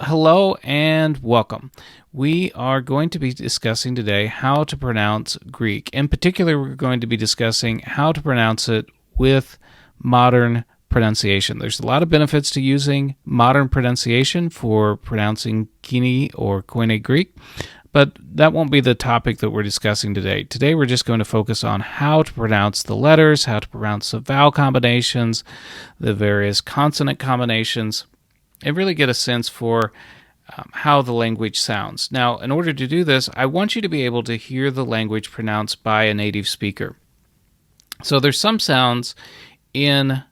Hello and welcome. We are going to be discussing today how to pronounce Greek. In particular, we're going to be discussing how to pronounce it with modern pronunciation. There's a lot of benefits to using modern pronunciation for pronouncing Kini or Koine Greek, but that won't be the topic that we're discussing today. Today, we're just going to focus on how to pronounce the letters, how to pronounce the vowel combinations, the various consonant combinations, and really get a sense for how the language sounds. Now, in order to do this, I want you to be able to hear the language pronounced by a native speaker. So there's some sounds in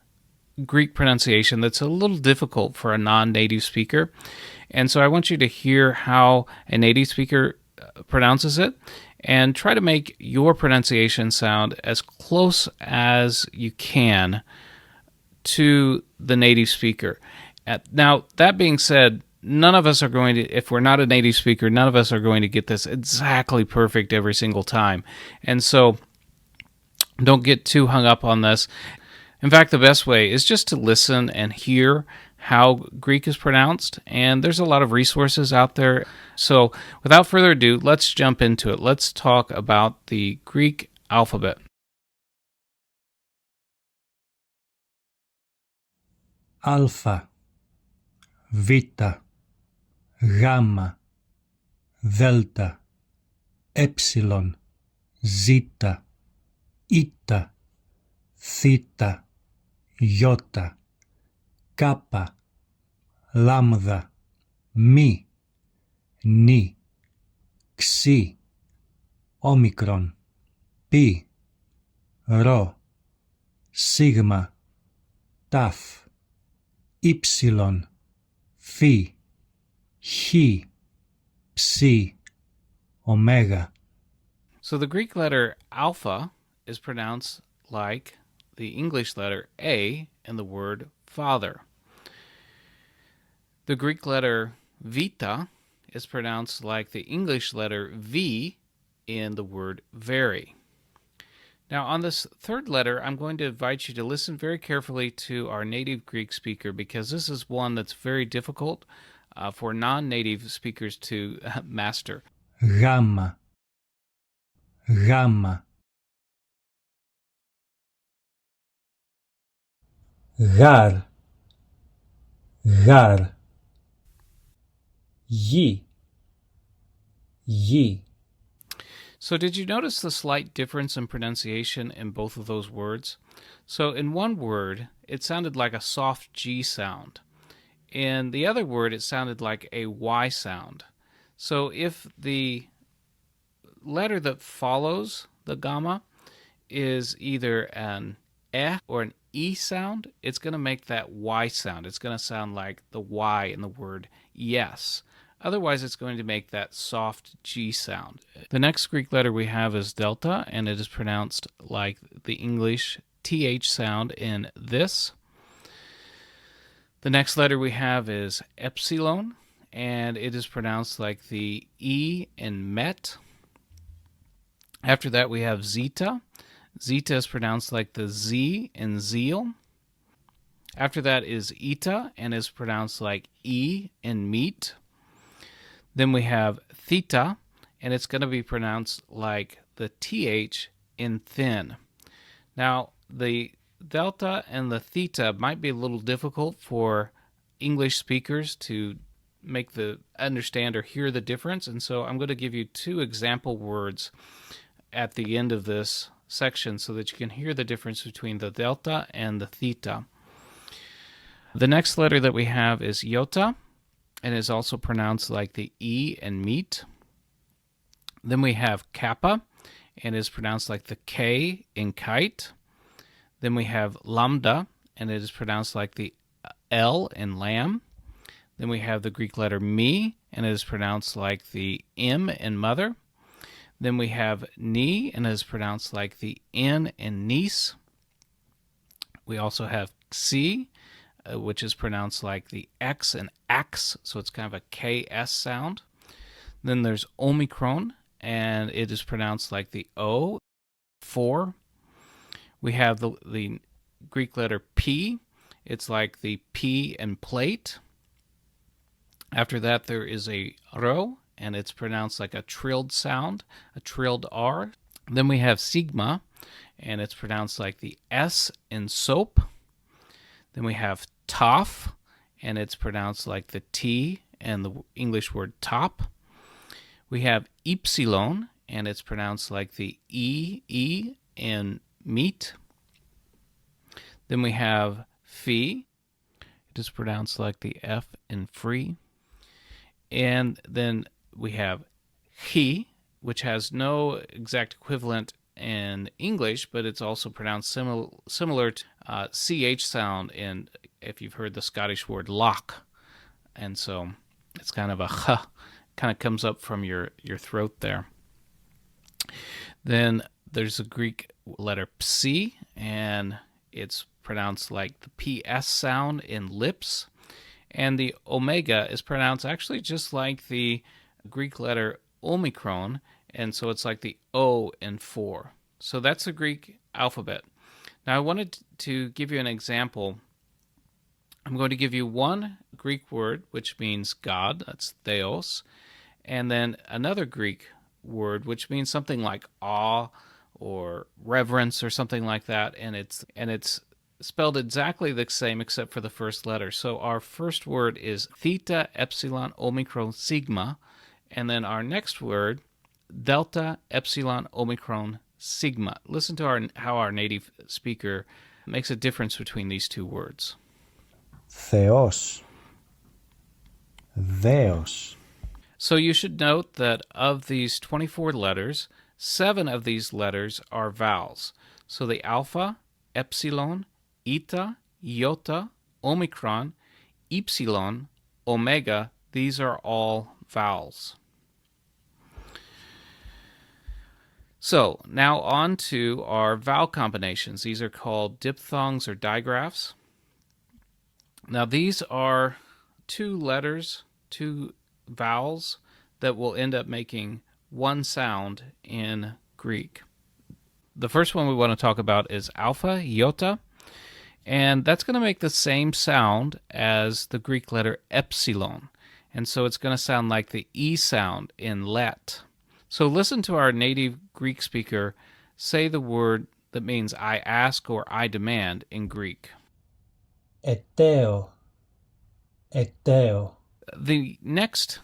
Greek pronunciation that's a little difficult for a non-native speaker. And so I want you to hear how a native speaker pronounces it and try to make your pronunciation sound as close as you can to the native speaker. Now, that being said, none of us are going to, if we're not a native speaker, none of us are going to get this exactly perfect every single time. And so don't get too hung up on this. In fact, the best way is just to listen and hear how Greek is pronounced. And there's a lot of resources out there. So without further ado, let's jump into it. Let's talk about the Greek alphabet. Alpha, Β, Γ, Δέλτα, Έψιλον, Ζήτα, Ήτα, Θήτα, Ιώτα, Κάπα, Λάμδα, Μη, Νη, Ξι, Όμικρον, Πι, Ρο, Σίγμα, Ταφ, Ήψιλον, Φι, Χ, Ψι, Omega. So the Greek letter alpha is pronounced like the English letter A in the word father. The Greek letter vita is pronounced like the English letter V in the word very. Now, on this third letter, I'm going to invite you to listen very carefully to our native Greek speaker because this is one that's very difficult for non-native speakers to master. Γάμα, Γάμα, Γάρ, Γάρ, Γη, Γη. So did you notice the slight difference in pronunciation in both of those words? So in one word, it sounded like a soft G sound. In the other word, it sounded like a Y sound. So if the letter that follows the gamma is either an E or an E sound, it's going to make that Y sound. It's going to sound like the Y in the word yes. Otherwise, it's going to make that soft G sound. The next Greek letter we have is delta, and it is pronounced like the English TH sound in this. The next letter we have is epsilon, and it is pronounced like the E in met. After that, we have zeta. Zeta is pronounced like the Z in zeal. After that is eta, and is pronounced like E in meat. Then we have theta, and it's going to be pronounced like the TH in thin. Now, the delta and the theta might be a little difficult for English speakers to make the understand or hear the difference, and so I'm going to give you two example words at the end of this section so that you can hear the difference between the delta and the theta. The next letter that we have is iota, and is also pronounced like the E in meat. Then we have kappa, and is pronounced like the K in kite. Then we have lambda, and it is pronounced like the L in lamb. Then we have the Greek letter mi, and it is pronounced like the M in mother. Then we have ni, and it is pronounced like the N in niece. We also have xi, which is pronounced like the X in ax, so it's kind of a KS sound. Then there's omicron, and it is pronounced like the O, 4. We have the Greek letter P. It's like the P in plate. After that, there is a ro, and it's pronounced like a trilled sound, a trilled R. Then we have sigma, and it's pronounced like the S in soap. Then we have toph, and it's pronounced like the T and the English word top. We have ypsilon, and it's pronounced like the E in meat. Then we have phi, it is pronounced like the F in free. And then we have chi, which has no exact equivalent in English, but it's also pronounced similar to CH sound in, if you've heard the Scottish word lock. And so it's kind of a h, kind of comes up from your throat there. Then there's a Greek letter psi, and it's pronounced like the PS sound in lips. And the omega is pronounced actually just like the Greek letter omicron, and so it's like the O in 4. So that's the Greek alphabet. Now I wanted to give you an example. I'm going to give you one Greek word, which means God, that's theos, and then another Greek word, which means something like awe or reverence or something like that, and it's spelled exactly the same except for the first letter. So our first word is theta epsilon omicron sigma, and then our next word, delta epsilon omicron sigma. Listen to how our native speaker makes a difference between these two words. Θεός, Δέος. So you should note that of these 24 letters, 7 of these letters are vowels. So the alpha, epsilon, eta, iota, omicron, epsilon, omega, these are all vowels. So now on to our vowel combinations. These are called dipthongs or digraphs. Now these are 2 letters, 2 vowels that will end up making one sound in Greek. The first one we want to talk about is alpha, iota, and that's going to make the same sound as the Greek letter epsilon. And so it's going to sound like the E sound in let. So listen to our native Greek speaker say the word that means I ask or I demand in Greek. Ετέω, ετέω. The next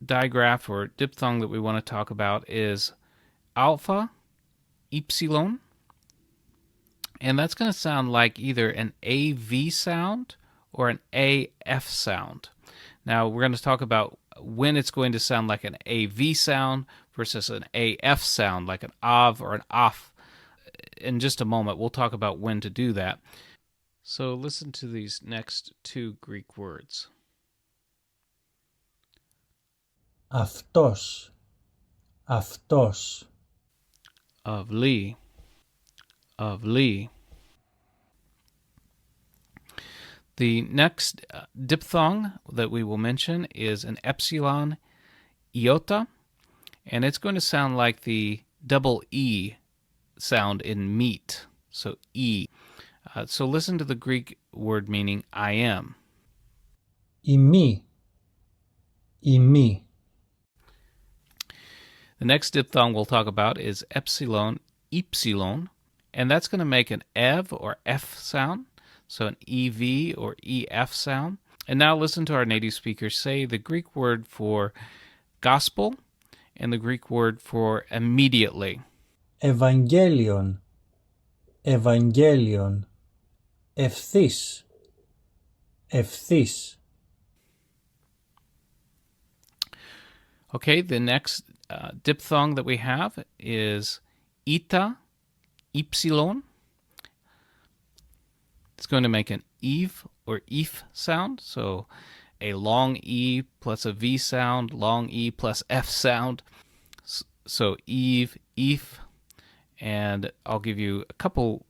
digraph or diphthong that we want to talk about is alpha, epsilon, and that's going to sound like either an AV sound or an AF sound. Now we're going to talk about when it's going to sound like an AV sound versus an AF sound, like an AV or an AF. In just a moment, we'll talk about when to do that. So listen to these next 2 Greek words. Αυτός, αυτός. Avli, avli. The next diphthong that we will mention is an epsilon iota, and it's going to sound like the double E sound in meat, so E. So listen to the Greek word meaning I am. Ημί, ημί. The next diphthong we'll talk about is epsilon, ypsilon, and that's going to make an EV or F sound, so an EV or EF sound. And now listen to our native speakers say the Greek word for gospel and the Greek word for immediately. Ευαγγέλιον, Ευαγγέλιον. Ευθύς, ευθύς. Okay, the next diphthong that we have is eta, ypsilon. It's going to make an eve or if sound, so a long E plus a V sound, long E plus F sound. So eve, if, and I'll give you a couple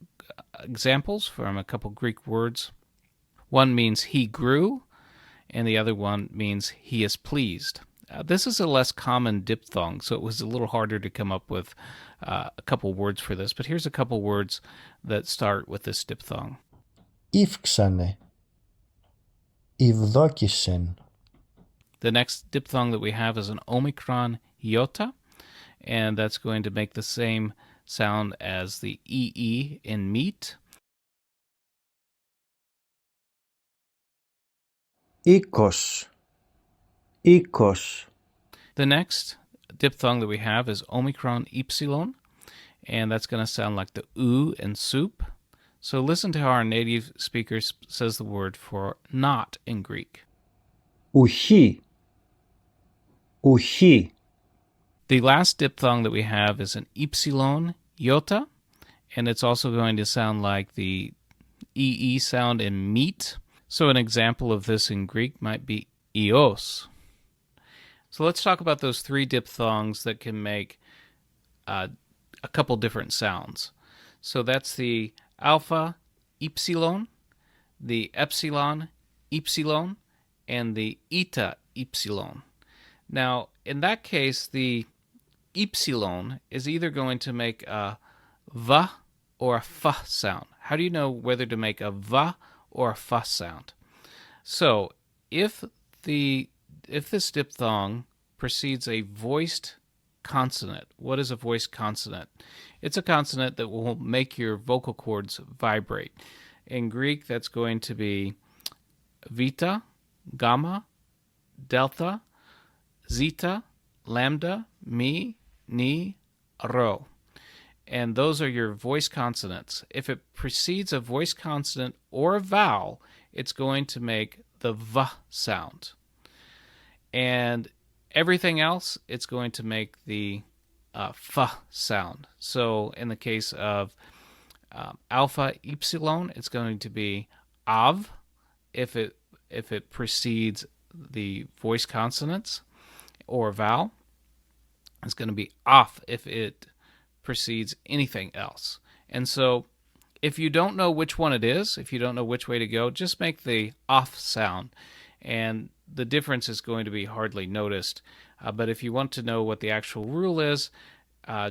examples from a couple Greek words. One means he grew, and the other one means he is pleased. This is a less common diphthong, so it was a little harder to come up with a couple words for this, but here's a couple words that start with this diphthong. Ήφξανε, ηβδόκησεν, The next diphthong that we have is an omicron iota, and that's going to make the same sound as the EE in meat. Οίκος, οίκος. The next diphthong that we have is omicron ypsilon, and that's going to sound like the oo in soup. So listen to how our native speaker says the word for not in Greek. Ουχή, ουχή. The last diphthong that we have is an ypsilon iota, and it's also going to sound like the EE sound in meat. So an example of this in Greek might be ios. So let's talk about those three diphthongs that can make a couple different sounds. So that's the alpha, epsilon, the epsilon, epsilon, and the eta, epsilon. Now, in that case, the epsilon is either going to make a v or a f sound. How do you know whether to make a v or a f sound? So, if this diphthong precedes a voiced consonant, what is a voiced consonant? It's a consonant that will make your vocal cords vibrate. In Greek, that's going to be vita, gamma, delta, zeta, lambda, mi, ni, rho. And those are your voice consonants. If it precedes a voice consonant or a vowel, it's going to make the v sound. And everything else, it's going to make the f sound. So in the case of alpha epsilon, it's going to be av if it precedes the voice consonants or vowel. It's going to be off if it precedes anything else. And so if you don't know which one it is, if you don't know which way to go, just make the off sound, and the difference is going to be hardly noticed. But if you want to know what the actual rule is,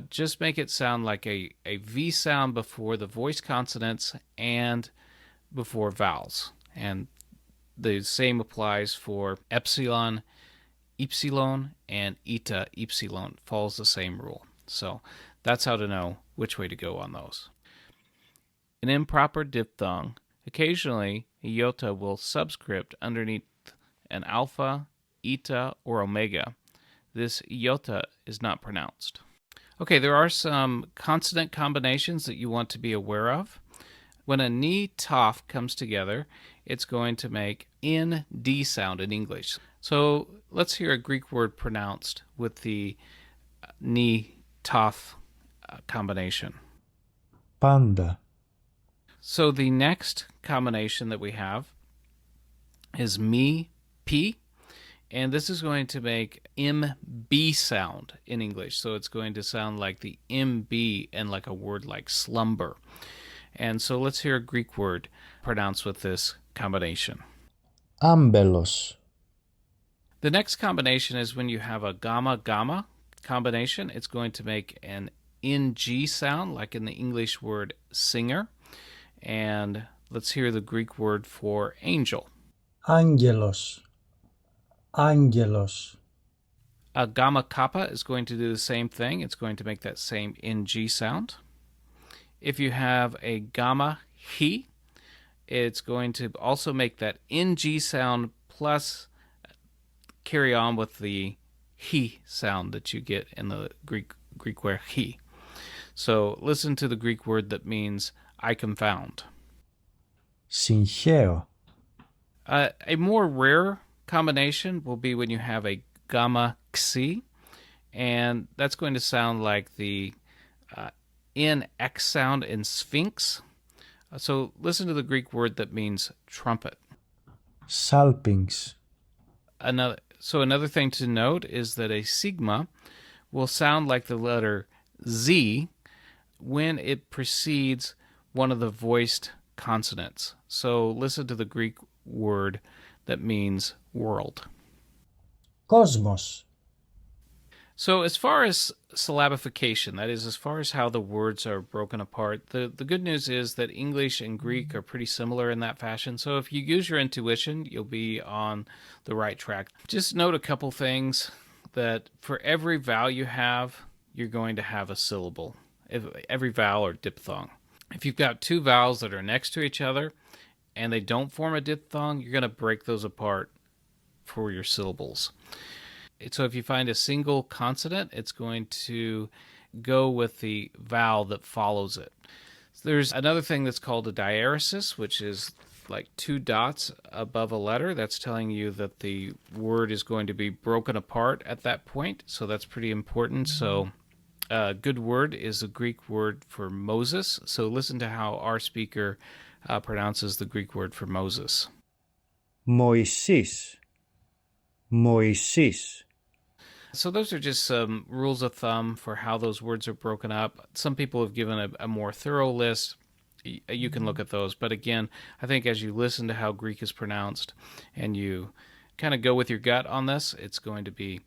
just make it sound like a V sound before the voice consonants and before vowels. And the same applies for epsilon, epsilon, and eta, epsilon. Follows the same rule. So that's how to know which way to go on those. An improper diphthong. Occasionally, a iota will subscript underneath an alpha, eta, or omega. This iota is not pronounced. Okay, there are some consonant combinations that you want to be aware of. When a ni toph comes together, it's going to make ND sound in English. So let's hear a Greek word pronounced with the ni toph combination. Πάντα. So the next combination that we have is me, p, and this is going to make MB sound in English. So it's going to sound like the MB and like a word like slumber. And so let's hear a Greek word pronounced with this combination. Άμπελος. The next combination is when you have a gamma-gamma combination. It's going to make an NG sound, like in the English word singer. And let's hear the Greek word for angel. Άγγελος. Άγγελος. A gamma kappa is going to do the same thing. It's going to make that same NG sound. If you have a gamma he, it's going to also make that NG sound plus carry on with the he sound that you get in the Greek word he. So listen to the Greek word that means I confound. Συγχαίω. A more rare combination will be when you have a gamma xi, and that's going to sound like the NX sound in sphinx. So listen to the Greek word that means trumpet. Σάλπιγγς. Another thing to note is that a sigma will sound like the letter Z when it precedes one of the voiced consonants. So listen to the Greek word that means world. Κόσμος. So, as far as syllabification, that is, as far as how the words are broken apart, the good news is that English and Greek are pretty similar in that fashion. So, if you use your intuition, you'll be on the right track. Just note a couple things that for every vowel you have, you're going to have a syllable, every vowel or diphthong. If you've got two vowels that are next to each other and they don't form a diphthong, you're going to break those apart for your syllables. So if you find a single consonant, it's going to go with the vowel that follows it. There's another thing that's called a diaeresis, which is like two dots above a letter. That's telling you that the word is going to be broken apart at that point. So that's pretty important. So a good word is a Greek word for Moses. So listen to how our speaker pronounces the Greek word for Moses. Moisis. Moisis. So those are just some rules of thumb for how those words are broken up. Some people have given a more thorough list. You can look at those. But again, I think as you listen to how Greek is pronounced and you kind of go with your gut on this, it's going to be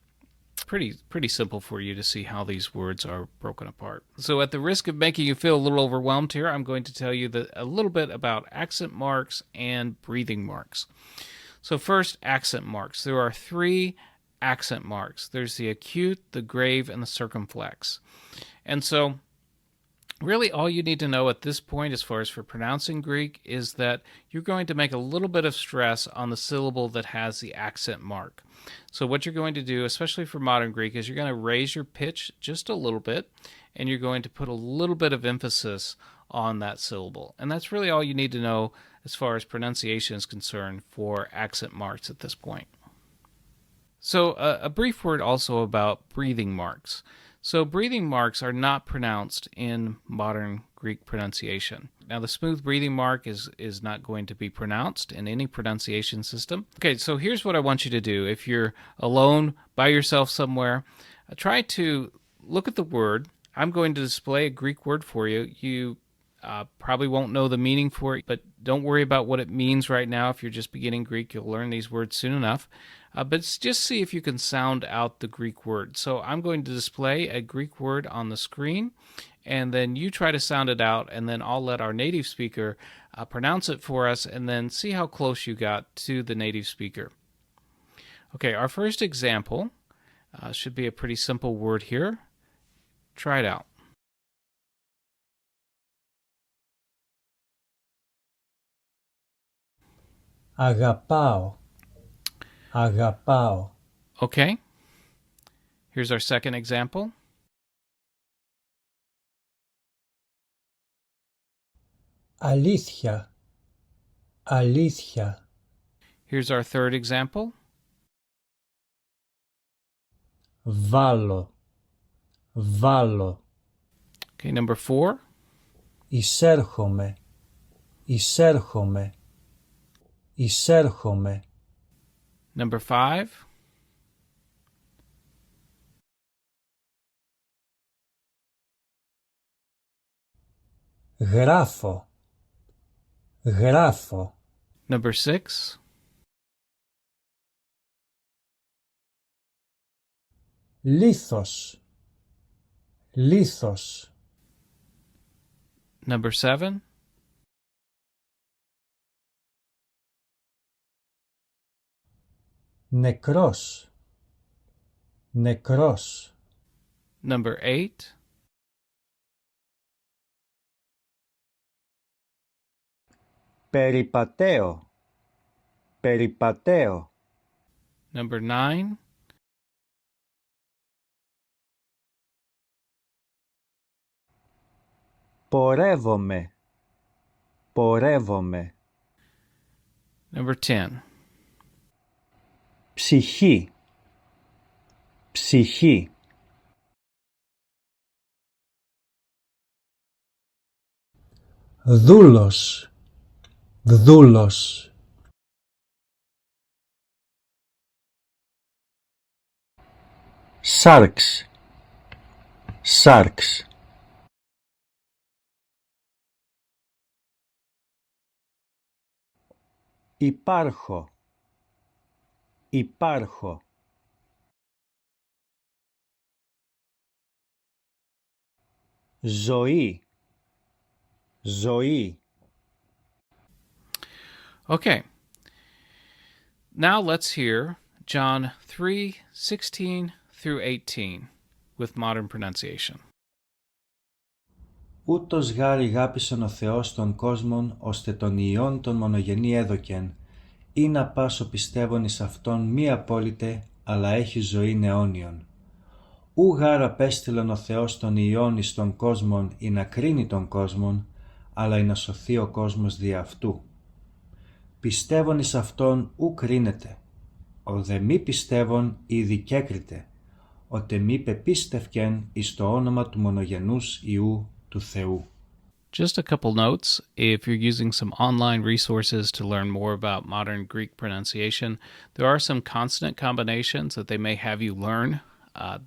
pretty simple for you to see how these words are broken apart. So at the risk of making you feel a little overwhelmed here, I'm going to tell you a little bit about accent marks and breathing marks. So first, accent marks. There are three accent marks. There's the acute, the grave, and the circumflex. And so really all you need to know at this point as far as for pronouncing Greek is that you're going to make a little bit of stress on the syllable that has the accent mark. So what you're going to do, especially for modern Greek, is you're going to raise your pitch just a little bit and you're going to put a little bit of emphasis on that syllable. And that's really all you need to know as far as pronunciation is concerned for accent marks at this point. So a brief word also about breathing marks. So breathing marks are not pronounced in modern Greek pronunciation. Now the smooth breathing mark is not going to be pronounced in any pronunciation system. Okay, so here's what I want you to do. If you're alone by yourself somewhere, try to look at the word. I'm going to display a Greek word for you. You probably won't know the meaning for it, but don't worry about what it means right now. If you're just beginning Greek, you'll learn these words soon enough. But just see if you can sound out the Greek word. So I'm going to display a Greek word on the screen, and then you try to sound it out, and then I'll let our native speaker pronounce it for us, and then see how close you got to the native speaker. Okay, our first example should be a pretty simple word here. Try it out. Αγαπάω. Αγαπάω. Okay, here's our second example. Αλήθεια. Αλήθεια. Here's our third example. Βάλω. Βάλω. Okay, number 4. Εισέρχομαι. Εισέρχομαι. Εισέρχομαι. Number 5. Γράφω. Γράφω. Number 6. Λίθος. Λίθος. Number 7. Νεκρός. Νεκρός. Number 8. Περιπατέω. Περιπατέω. Number 9. Πορεύομαι. Πορεύομαι. Number 10. Ψυχή. Ψυχή. Δούλος. Δούλος. Σάρξ. Σάρξ. Υπάρχω. Υπάρχω. ζωή, ζωή. Okay, now let's hear John 3:16 through 18 with modern pronunciation. Ούτως γάρ ηγάπησεν ο Θεός τον κόσμον, ώστε τον Υιόν τον μονογενή έδωκεν, ή να πάσο πιστεύων εις Αυτόν μη απόλυτε, αλλά έχει ζωήν αιώνιον. Ου γάρ απέστειλεν ο Θεός τον Υιόν εις τον κόσμον, ή να κρίνει τον κόσμον, αλλά ή να σωθεί ο κόσμος δι' αυτού. Πιστεύων εις Αυτόν ου κρίνεται, ο δε μη πιστεύων ήδη κέκριται, οτε μη πεπίστευκεν εις το όνομα του μονογενούς Υιού του Θεού. Just a couple notes. If you're using some online resources to learn more about modern Greek pronunciation, there are some consonant combinations that they may have you learn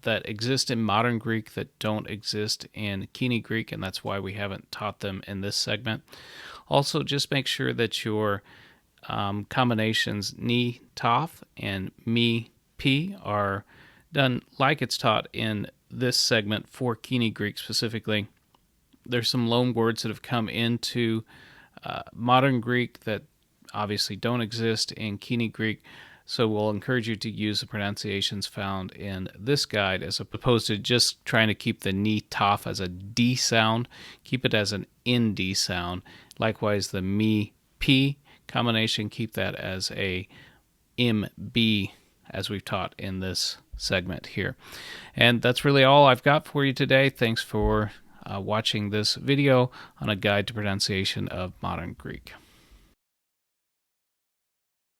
that exist in modern Greek that don't exist in Kini Greek, and that's why we haven't taught them in this segment. Also, just make sure that your combinations ni, taf, and mi, pi are done like it's taught in this segment for Kini Greek specifically. There's some loan words that have come into modern Greek that obviously don't exist in Kini Greek, so we'll encourage you to use the pronunciations found in this guide as opposed to just trying to keep the ni taf as a D sound. Keep it as an ND sound. Likewise, the mi P combination, keep that as a MB as we've taught in this segment here. And that's really all I've got for you today. Thanks for watching this video on a guide to pronunciation of modern Greek.